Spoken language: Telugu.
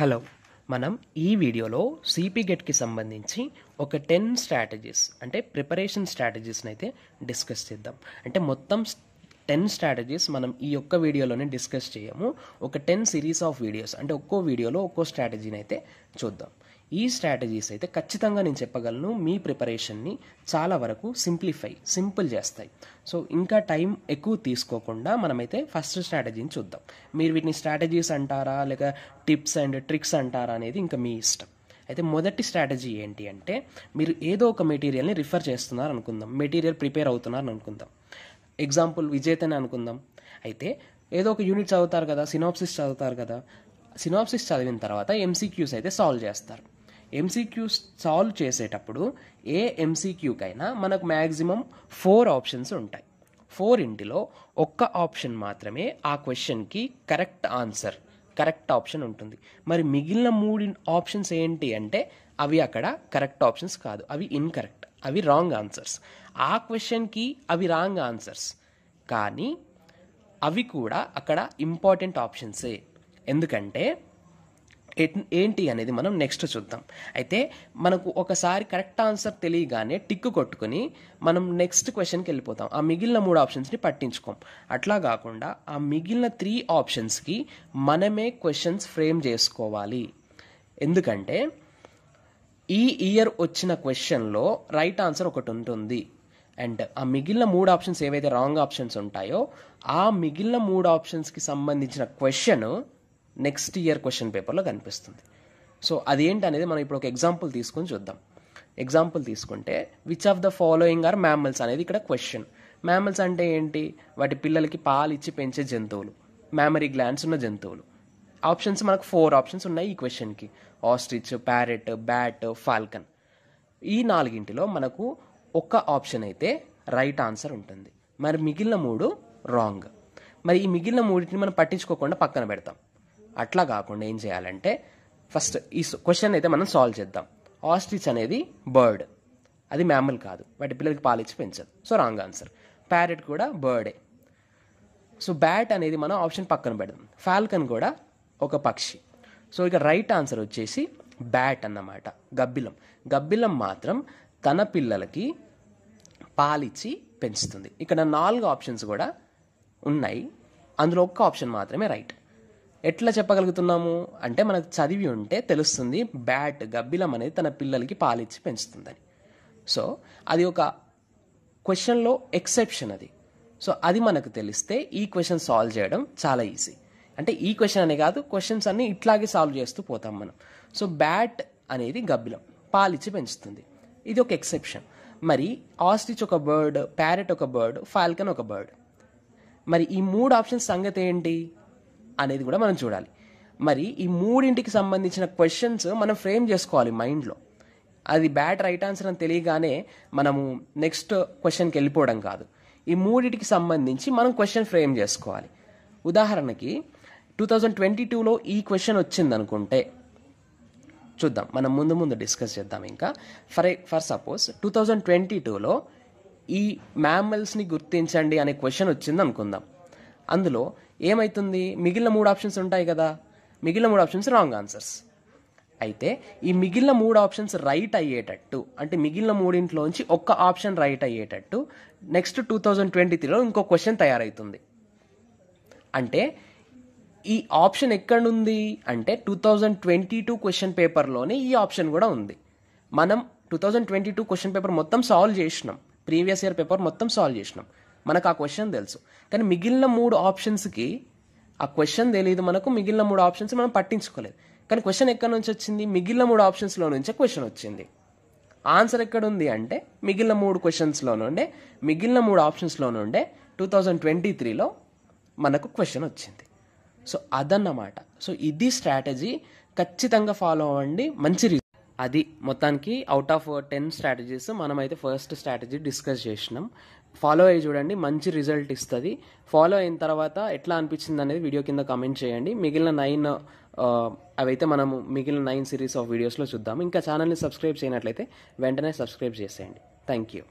హలో మనం ఈ వీడియోలో సిపి గెట్కి సంబంధించి ఒక 10 స్ట్రాటజీస్ అంటే ప్రిపరేషన్ స్ట్రాటజీస్ని అయితే డిస్కస్ చేద్దాం. అంటే మొత్తం 10 స్ట్రాటజీస్ మనం ఈ ఒక్క వీడియోలోనే డిస్కస్ చేయము. ఒక 10 సిరీస్ ఆఫ్ వీడియోస్ అంటే ఒక్కో వీడియోలో ఒక్కో స్ట్రాటజీని అయితే చూద్దాం. ఈ స్ట్రాటజీస్ అయితే ఖచ్చితంగా నేను చెప్పగలను మీ ప్రిపరేషన్ని చాలా వరకు సింపుల్ చేస్తాయి. సో ఇంకా టైం ఎక్కువ తీసుకోకుండా మనమైతే ఫస్ట్ స్ట్రాటజీని చూద్దాం. మీరు వీటిని స్ట్రాటజీస్ అంటారా లేక టిప్స్ అండ్ ట్రిక్స్ అంటారా అనేది ఇంకా మీ ఇష్టం. అయితే మొదటి స్ట్రాటజీ ఏంటి అంటే, మీరు ఏదో ఒక మెటీరియల్ని రిఫర్ చేస్తున్నారు అనుకుందాం, మెటీరియల్ ప్రిపేర్ అవుతున్నారు అనుకుందాం. ఎగ్జాంపుల్ విజేతని అనుకుందాం. అయితే ఏదో ఒక యూనిట్ చదువుతారు కదా, సినాప్సిస్ చదువుతారు కదా. సినాప్సిస్ చదివిన తర్వాత ఎంసీక్యూస్ అయితే సాల్వ్ చేస్తారు. ఎంసీక్యూస్ సాల్వ్ చేసేటప్పుడు ఏ ఎంసీక్యూకైనా మనకు మ్యాక్సిమం 4 ఆప్షన్స్ ఉంటాయి. 4 ఒక్క ఆప్షన్ మాత్రమే ఆ క్వశ్చన్కి కరెక్ట్ ఆప్షన్ ఉంటుంది. మరి మిగిలిన 3 ఆప్షన్స్ ఏంటి అంటే అవి అక్కడ కరెక్ట్ ఆప్షన్స్ కాదు, అవి ఇన్కరెక్ట్, అవి రాంగ్ ఆన్సర్స్. ఆ క్వశ్చన్కి అవి రాంగ్ ఆన్సర్స్, కానీ అవి కూడా అక్కడ ఇంపార్టెంట్ ఆప్షన్సే. ఎందుకంటే ఏంటి అనేది మనం నెక్స్ట్ చూద్దాం. అయితే మనకు ఒకసారి కరెక్ట్ ఆన్సర్ తెలియగానే టిక్కు కొట్టుకుని మనం నెక్స్ట్ క్వశ్చన్కి వెళ్ళిపోతాం. ఆ మిగిలిన 3 ఆప్షన్స్ని పట్టించుకోం. అట్లా కాకుండా ఆ మిగిలిన 3 ఆప్షన్స్కి మనమే క్వశ్చన్స్ ఫ్రేమ్ చేసుకోవాలి. ఎందుకంటే ఈ ఇయర్ వచ్చిన క్వశ్చన్లో రైట్ ఆన్సర్ ఒకటి ఉంటుంది, అండ్ ఆ మిగిలిన 3 ఆప్షన్స్ ఏవైతే రాంగ్ ఆప్షన్స్ ఉంటాయో ఆ మిగిలిన 3 ఆప్షన్స్కి సంబంధించిన క్వశ్చన్ నెక్స్ట్ ఇయర్ క్వశ్చన్ పేపర్లో కనిపిస్తుంది. సో అదేంటి అనేది మనం ఇప్పుడు ఒక ఎగ్జాంపుల్ తీసుకొని చూద్దాం. ఎగ్జాంపుల్ తీసుకుంటే which of the following are mammals అనేది ఇక్కడ క్వశ్చన్. మ్యామల్స్ అంటే ఏంటి? వాటి పిల్లలకి పాలు ఇచ్చి పెంచే జంతువులు, మ్యామరీ గ్లాండ్స్ ఉన్న జంతువులు. ఆప్షన్స్ మనకు 4 ఆప్షన్స్ ఉన్నాయి ఈ క్వశ్చన్కి: ఆస్ట్రిచ్, ప్యారెట్, బ్యాట్, ఫాల్కన్. ఈ 4 మనకు ఒక్క ఆప్షన్ అయితే రైట్ ఆన్సర్ ఉంటుంది, మరి మిగిలిన 3 రాంగ్. మరి ఈ మిగిలిన 3 మనం పట్టించుకోకుండా పక్కన పెడతాం. అట్లా కాకుండా ఏం చేయాలంటే ఫస్ట్ ఈ క్వశ్చన్ అయితే మనం సాల్వ్ చేద్దాం. ఆస్ట్రిచ్ అనేది బర్డ్, అది మ్యామల్ కాదు, వాటి పిల్లలకి పాలిచ్చి పెంచదు, సో రాంగ్ ఆన్సర్. ప్యారెట్ కూడా బర్డే, సో బ్యాట్ అనేది మనం ఆప్షన్ పక్కన పెడదాం. ఫాల్కన్ కూడా ఒక పక్షి, సో ఇక రైట్ ఆన్సర్ వచ్చేసి బ్యాట్ అన్నమాట. గబ్బిలం మాత్రం తన పిల్లలకి పాలిచ్చి పెంచుతుంది. ఇక్కడ 4 ఆప్షన్స్ కూడా ఉన్నాయి, అందులో ఒక్క ఆప్షన్ మాత్రమే రైట్. ఎట్లా చెప్పగలుగుతున్నాము అంటే మనకు చదివి ఉంటే తెలుస్తుంది గబ్బిలం అనేది తన పిల్లలకి పాలిచ్చి పెంచుతుందని. సో అది ఒక క్వశ్చన్లో ఎక్సెప్షన్ అది. సో అది మనకు తెలిస్తే ఈ క్వశ్చన్ సాల్వ్ చేయడం చాలా ఈజీ. అంటే ఈ క్వశ్చన్ అనే కాదు, క్వశ్చన్స్ అన్ని ఇట్లాగే సాల్వ్ చేస్తూ పోతాం మనం. సో బ్యాట్ అనేది గబ్బిలం, పాలిచ్చి పెంచుతుంది, ఇది ఒక ఎక్సెప్షన్. మరి ఆస్ట్రిచ్ ఒక బర్డ్, ప్యారెట్ ఒక బర్డ్, ఫాల్కన్ ఒక బర్డ్. మరి ఈ 3 ఆప్షన్స్ సంగతి ఏంటి అనేది కూడా మనం చూడాలి. మరి ఈ 3కి సంబంధించిన క్వశ్చన్స్ మనం ఫ్రేమ్ చేసుకోవాలి మైండ్లో. అది బ్యాట్ రైట్ ఆన్సర్ అని తెలియగానే మనము నెక్స్ట్ క్వశ్చన్కి వెళ్ళిపోవడం కాదు. ఈ 3కి సంబంధించి మనం క్వశ్చన్ ఫ్రేమ్ చేసుకోవాలి. ఉదాహరణకి 2022లో ఈ క్వశ్చన్ వచ్చింది అనుకుంటే చూద్దాం, మనం ముందు డిస్కస్ చేద్దాం. ఇంకా ఫర్ సపోజ్ 2022లో ఈ మ్యామల్స్ని గుర్తించండి అనే క్వశ్చన్ వచ్చింది అనుకుందాం. అందులో ఏమవుతుంది? మిగిలిన 3 ఆప్షన్స్ ఉంటాయి కదా, మిగిలిన 3 ఆప్షన్స్ రాంగ్ ఆన్సర్స్. అయితే ఈ మిగిలిన 3 ఆప్షన్స్ రైట్ అయ్యేటట్టు, అంటే మిగిలిన 3లోంచి ఒక్క ఆప్షన్ రైట్ అయ్యేటట్టు నెక్స్ట్ 2023లో ఇంకో క్వశ్చన్ తయారవుతుంది. అంటే ఈ ఆప్షన్ ఎక్కడుంది అంటే 2022 క్వశ్చన్ పేపర్లోనే ఈ ఆప్షన్ కూడా ఉంది. మనం 2022 క్వశ్చన్ పేపర్ మొత్తం సాల్వ్ చేసినాం, ప్రీవియస్ ఇయర్ పేపర్ మొత్తం సాల్వ్ చేసినాం, మనకు ఆ క్వశ్చన్ తెలుసు. కానీ మిగిలిన 3 ఆప్షన్స్కి ఆ క్వశ్చన్ తెలియదు మనకు, మిగిలిన 3 ఆప్షన్స్ మనం పట్టించుకోలేదు. కానీ క్వశ్చన్ ఎక్కడి నుంచి వచ్చింది? మిగిలిన 3 ఆప్షన్స్లో నుంచే క్వశ్చన్ వచ్చింది. ఆన్సర్ ఎక్కడుంది అంటే మిగిలిన 3 క్వశ్చన్స్లో నుండే, మిగిలిన 3 ఆప్షన్స్లో నుండే 2023లో మనకు క్వశ్చన్ వచ్చింది. సో అదన్నమాట. సో ఇది స్ట్రాటజీ, ఖచ్చితంగా ఫాలో అవ్వండి, మంచి అది. మొత్తానికి అవుట్ ఆఫ్ 10 స్ట్రాటజీస్ మనమైతే ఫస్ట్ స్ట్రాటజీ డిస్కస్ చేసినాం. ఫాలో అయ్యి చూడండి, మంచి రిజల్ట్ ఇస్తుంది. ఫాలో అయిన తర్వాత ఎట్లా అనిపించింది అనేది వీడియో కింద కామెంట్ చేయండి. మిగిలిన 9 అవైతే మనము మిగిలిన 9 సిరీస్ ఆఫ్ వీడియోస్లో చూద్దాం. ఇంకా ఛానల్ని సబ్స్క్రైబ్ చేయనట్లయితే వెంటనే సబ్స్క్రైబ్ చేసేయండి. Thank you.